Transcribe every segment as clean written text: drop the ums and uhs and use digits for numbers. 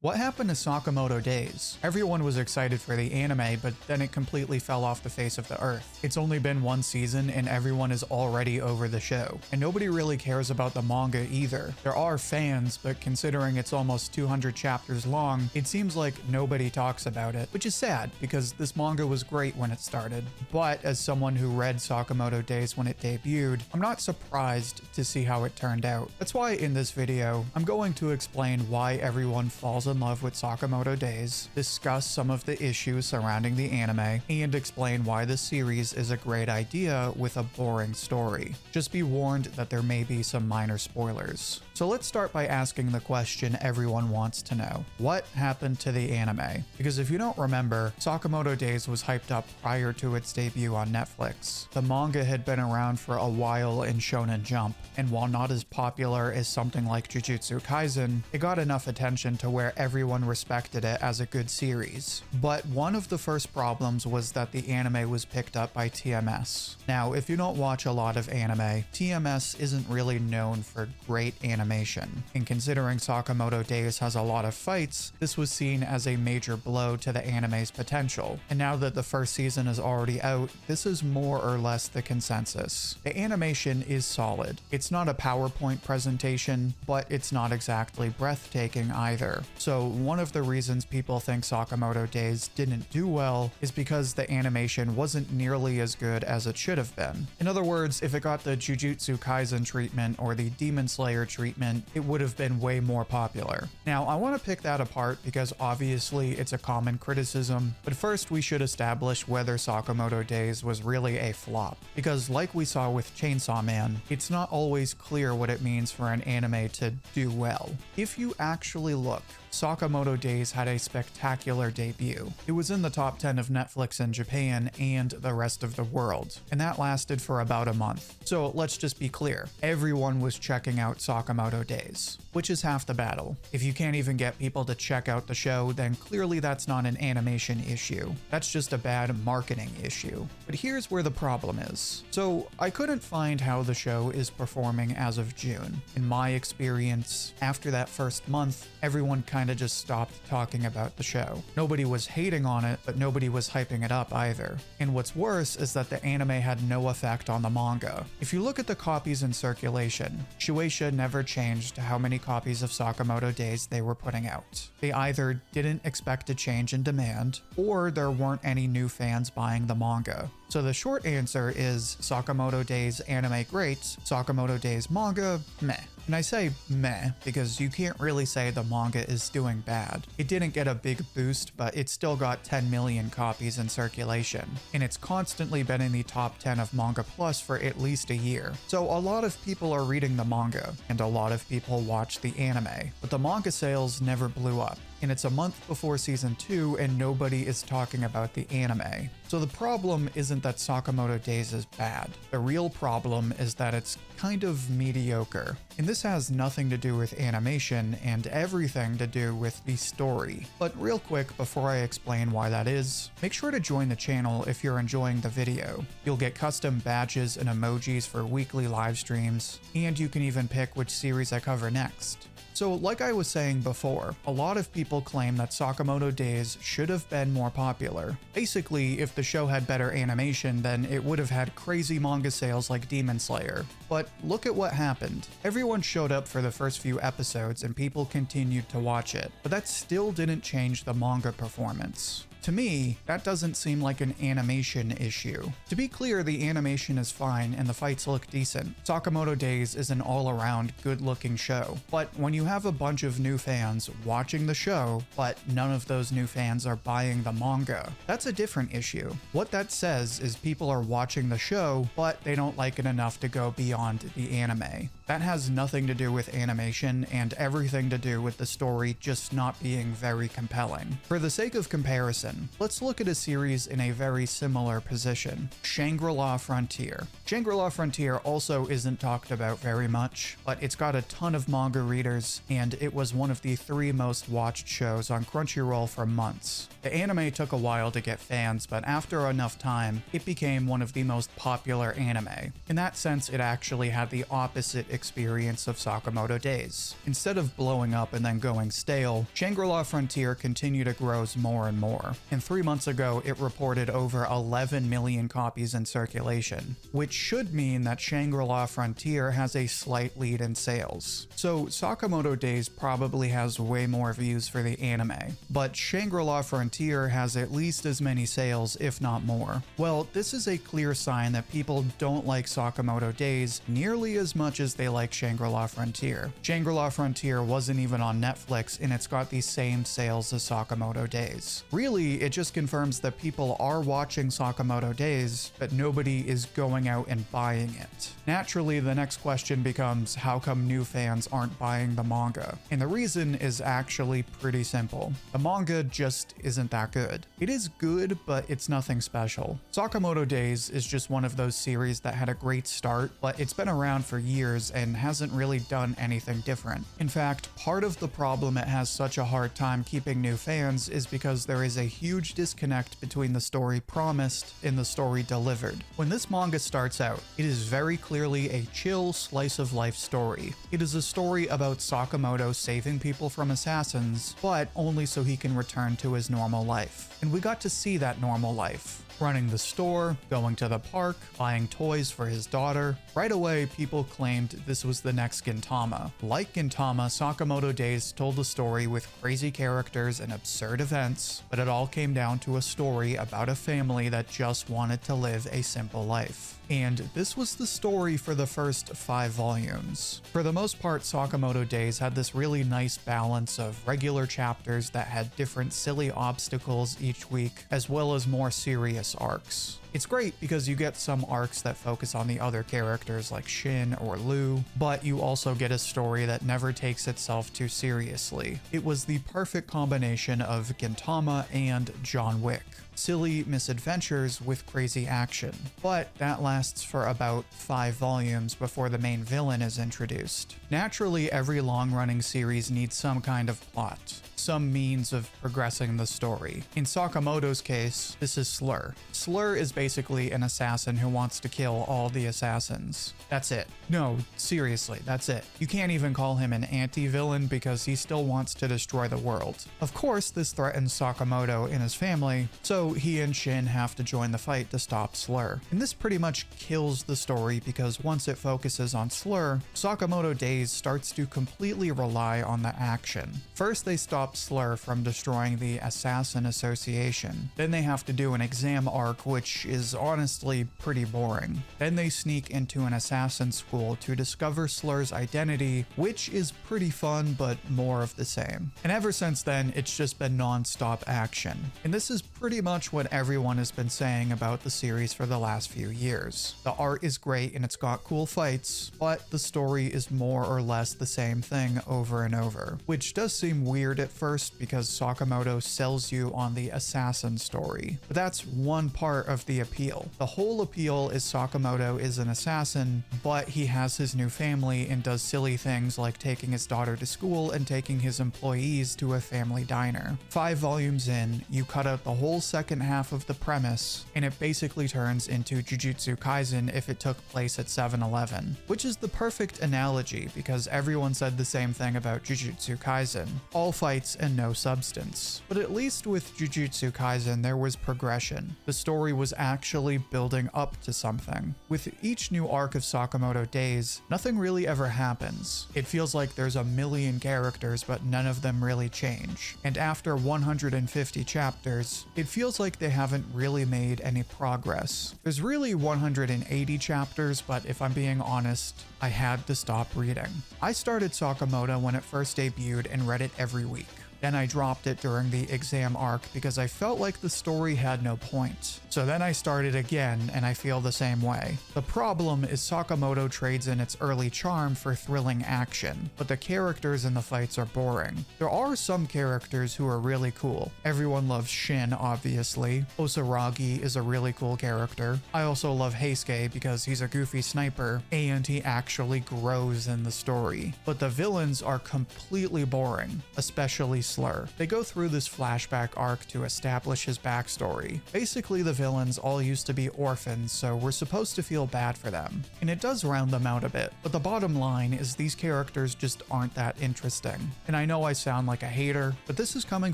What happened to Sakamoto Days? Everyone was excited for the anime, but then it completely fell off the face of the earth. It's only been one season and everyone is already over the show. And nobody really cares about the manga either. There are fans, but considering it's almost 200 chapters long, it seems like nobody talks about it, which is sad because this manga was great when it started. But as someone who read Sakamoto Days when it debuted, I'm not surprised to see how it turned out. That's why in this video, I'm going to explain why everyone falls in love with Sakamoto Days, discuss some of the issues surrounding the anime, and explain why the series is a great idea with a boring story. Just be warned that there may be some minor spoilers. So let's start by asking the question everyone wants to know. What happened to the anime? Because if you don't remember, Sakamoto Days was hyped up prior to its debut on Netflix. The manga had been around for a while in Shonen Jump, and while not as popular as something like Jujutsu Kaisen, it got enough attention to where everyone respected it as a good series. But one of the first problems was that the anime was picked up by TMS. Now, if you don't watch a lot of anime, TMS isn't really known for great animation. And considering Sakamoto Days has a lot of fights, this was seen as a major blow to the anime's potential. And now that the first season is already out, this is more or less the consensus. The animation is solid. It's not a PowerPoint presentation, but it's not exactly breathtaking either. So one of the reasons people think Sakamoto Days didn't do well is because the animation wasn't nearly as good as it should have been. In other words, if it got the Jujutsu Kaisen treatment or the Demon Slayer treatment, it would have been way more popular. Now, I want to pick that apart because obviously it's a common criticism, but first we should establish whether Sakamoto Days was really a flop. Because like we saw with Chainsaw Man, it's not always clear what it means for an anime to do well. If you actually look, Sakamoto Days had a spectacular debut. It was in the top 10 of Netflix in Japan and the rest of the world, and that lasted for about a month. So let's just be clear, everyone was checking out Sakamoto Days, which is half the battle. If you can't even get people to check out the show, then clearly that's not an animation issue. That's just a bad marketing issue. But here's where the problem is. So I couldn't find how the show is performing as of June. In my experience, after that first month, everyone kind of just stopped talking about the show. Nobody was hating on it, but nobody was hyping it up either. And what's worse is that the anime had no effect on the manga. If you look at the copies in circulation, Shueisha never changed how many copies of Sakamoto Days they were putting out. They either didn't expect a change in demand, or there weren't any new fans buying the manga. So the short answer is Sakamoto Days anime great, Sakamoto Days manga meh. And I say meh because you can't really say the manga is doing bad. It didn't get a big boost, but it still got 10 million copies in circulation. And it's constantly been in the top 10 of Manga Plus for at least a year. So a lot of people are reading the manga, and a lot of people watch the anime. But the manga sales never blew up. And it's a month before season 2 and nobody is talking about the anime. So the problem isn't that Sakamoto Days is bad. The real problem is that it's kind of mediocre. And this has nothing to do with animation and everything to do with the story. But real quick, before I explain why that is, make sure to join the channel if you're enjoying the video. You'll get custom badges and emojis for weekly live streams, and you can even pick which series I cover next. So like I was saying before, a lot of people claim that Sakamoto Days should have been more popular. Basically, if the show had better animation, then it would have had crazy manga sales like Demon Slayer. But look at what happened. Everyone showed up for the first few episodes and people continued to watch it, but that still didn't change the manga performance. To me, that doesn't seem like an animation issue. To be clear, the animation is fine and the fights look decent. Sakamoto Days is an all-around good-looking show. But when you have a bunch of new fans watching the show, but none of those new fans are buying the manga, that's a different issue. What that says is people are watching the show, but they don't like it enough to go beyond the anime. That has nothing to do with animation and everything to do with the story just not being very compelling. For the sake of comparison, happen. Let's look at a series in a very similar position, Shangri-La Frontier. Shangri-La Frontier also isn't talked about very much, but it's got a ton of manga readers, and it was one of the 3 most watched shows on Crunchyroll for months. The anime took a while to get fans, but after enough time, it became one of the most popular anime. In that sense, it actually had the opposite experience of Sakamoto Days. Instead of blowing up and then going stale, Shangri-La Frontier continued to grow more and more. And 3 months ago, it reported over 11 million copies in circulation, which should mean that Shangri-La Frontier has a slight lead in sales. So Sakamoto Days probably has way more views for the anime, but Shangri-La Frontier has at least as many sales, if not more. Well, this is a clear sign that people don't like Sakamoto Days nearly as much as they like Shangri-La Frontier. Shangri-La Frontier wasn't even on Netflix, and it's got the same sales as Sakamoto Days. Really, it just confirms that people are watching Sakamoto Days, but nobody is going out and buying it. Naturally, the next question becomes, how come new fans aren't buying the manga? And the reason is actually pretty simple. The manga just isn't that good. It is good, but it's nothing special. Sakamoto Days is just one of those series that had a great start, but it's been around for years and hasn't really done anything different. In fact, part of the problem it has such a hard time keeping new fans is because there is a huge disconnect between the story promised and the story delivered. When this manga starts out, it is very clearly a chill slice of life story. It is a story about Sakamoto saving people from assassins, but only so he can return to his normal life. And we got to see that normal life. Running the store, going to the park, buying toys for his daughter. Right away, people claimed this was the next Gintama. Like Gintama, Sakamoto Days told a story with crazy characters and absurd events, but it all came down to a story about a family that just wanted to live a simple life. And this was the story for the first 5 volumes. For the most part, Sakamoto Days had this really nice balance of regular chapters that had different silly obstacles each week, as well as more serious arcs. It's great because you get some arcs that focus on the other characters like Shin or Lu, but you also get a story that never takes itself too seriously. It was the perfect combination of Gintama and John Wick. Silly misadventures with crazy action. But that lasts for about 5 volumes before the main villain is introduced. Naturally, every long-running series needs some kind of plot, some means of progressing the story. In Sakamoto's case, this is Slur. Slur is basically an assassin who wants to kill all the assassins. That's it. No, seriously, that's it. You can't even call him an anti-villain because he still wants to destroy the world. Of course, this threatens Sakamoto and his family, so he and Shin have to join the fight to stop Slur. And this pretty much kills the story because once it focuses on Slur, Sakamoto Days starts to completely rely on the action. First, they stop Slur from destroying the Assassin Association. Then they have to do an exam arc, which is honestly pretty boring. Then they sneak into an assassin school to discover Slur's identity, which is pretty fun, but more of the same. And ever since then, it's just been non-stop action. And this is pretty much what everyone has been saying about the series for the last few years. The art is great and it's got cool fights, but the story is more or less the same thing over and over, which does seem weird at first because Sakamoto sells you on the assassin story. But that's one part of the appeal. The whole appeal is Sakamoto is an assassin, but he has his new family and does silly things like taking his daughter to school and taking his employees to a family diner. 5 volumes in, you cut out the whole second half of the premise, and it basically turns into Jujutsu Kaisen if it took place at 7-Eleven, which is the perfect analogy because everyone said the same thing about Jujutsu Kaisen. All fights and no substance. But at least with Jujutsu Kaisen, there was progression. The story was actually building up to something. With each new arc of Sakamoto Days, nothing really ever happens. It feels like there's a million characters, but none of them really change. And after 150 chapters, it feels like they haven't really made any progress. There's really 180 chapters, but if I'm being honest, I had to stop reading. I started Sakamoto when it first debuted and read it every week. Then I dropped it during the exam arc because I felt like the story had no point. So then I started again, and I feel the same way. The problem is Sakamoto trades in its early charm for thrilling action, but the characters in the fights are boring. There are some characters who are really cool. Everyone loves Shin, obviously. Osaragi is a really cool character. I also love Heisuke because he's a goofy sniper, and he actually grows in the story. But the villains are completely boring, especially Slur. They go through this flashback arc to establish his backstory. Basically, the villains all used to be orphans, so we're supposed to feel bad for them. And it does round them out a bit, but the bottom line is these characters just aren't that interesting. And I know I sound like a hater, but this is coming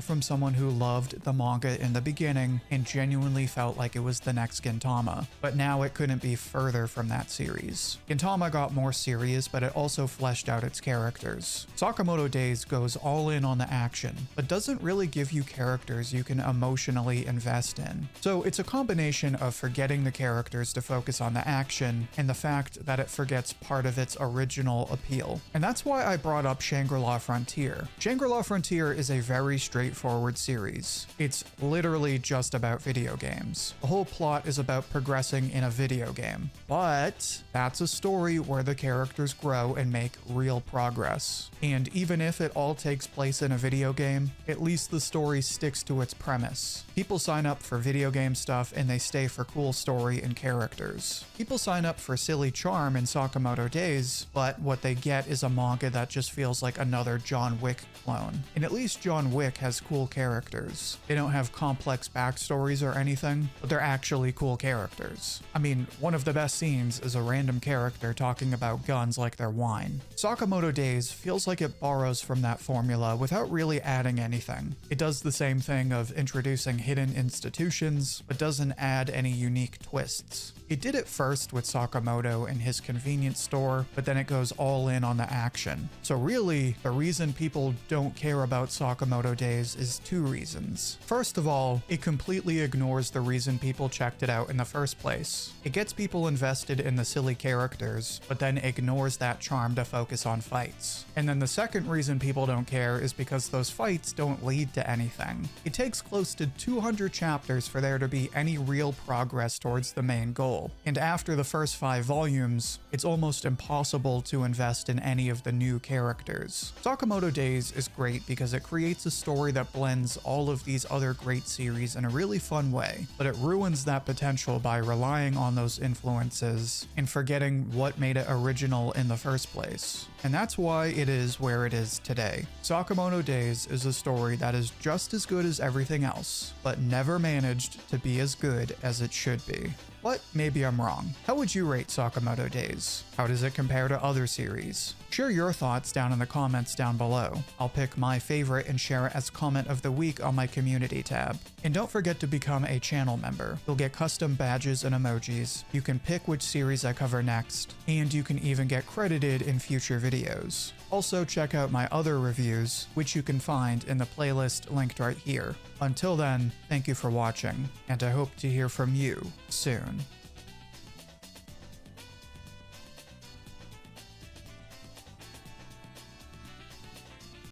from someone who loved the manga in the beginning and genuinely felt like it was the next Gintama. But now it couldn't be further from that series. Gintama got more serious, but it also fleshed out its characters. Sakamoto Days goes all in on the action, but doesn't really give you characters you can emotionally invest in. So it's a combination of forgetting the characters to focus on the action, and the fact that it forgets part of its original appeal. And that's why I brought up Shangri-La Frontier. Shangri-La Frontier is a very straightforward series. It's literally just about video games. The whole plot is about progressing in a video game. But that's a story where the characters grow and make real progress. And even if it all takes place in a video game, at least the story sticks to its premise. People sign up for video game stuff and they stay for cool story and characters. People sign up for silly charm in Sakamoto Days, but what they get is a manga that just feels like another John Wick clone. And at least John Wick has cool characters. They don't have complex backstories or anything, but they're actually cool characters. I mean, one of the best scenes is a random character talking about guns like they're wine. Sakamoto Days feels like it borrows from that formula without really adding anything. It does the same thing of introducing hidden institutions, but doesn't add any unique twists. It did it first with Sakamoto and his convenience store, but then it goes all in on the action. So really, the reason people don't care about Sakamoto Days is two reasons. First of all, it completely ignores the reason people checked it out in the first place. It gets people invested in the silly characters, but then ignores that charm to focus on fights. And then the second reason people don't care is because those fights don't lead to anything. It takes close to 200 chapters for there to be any real progress towards the main goal. And after the first 5 volumes, it's almost impossible to invest in any of the new characters. Sakamoto Days is great because it creates a story that blends all of these other great series in a really fun way, but it ruins that potential by relying on those influences and forgetting what made it original in the first place. And that's why it is where it is today. Sakamoto Days is a story that is just as good as everything else, but never managed to be as good as it should be. But maybe I'm wrong. How would you rate Sakamoto Days? How does it compare to other series? Share your thoughts down in the comments down below. I'll pick my favorite and share it as comment of the week on my community tab. And don't forget to become a channel member. You'll get custom badges and emojis. You can pick which series I cover next, and you can even get credited in future videos. Also check out my other reviews, which you can find in the playlist linked right here. Until then, thank you for watching, and I hope to hear from you soon.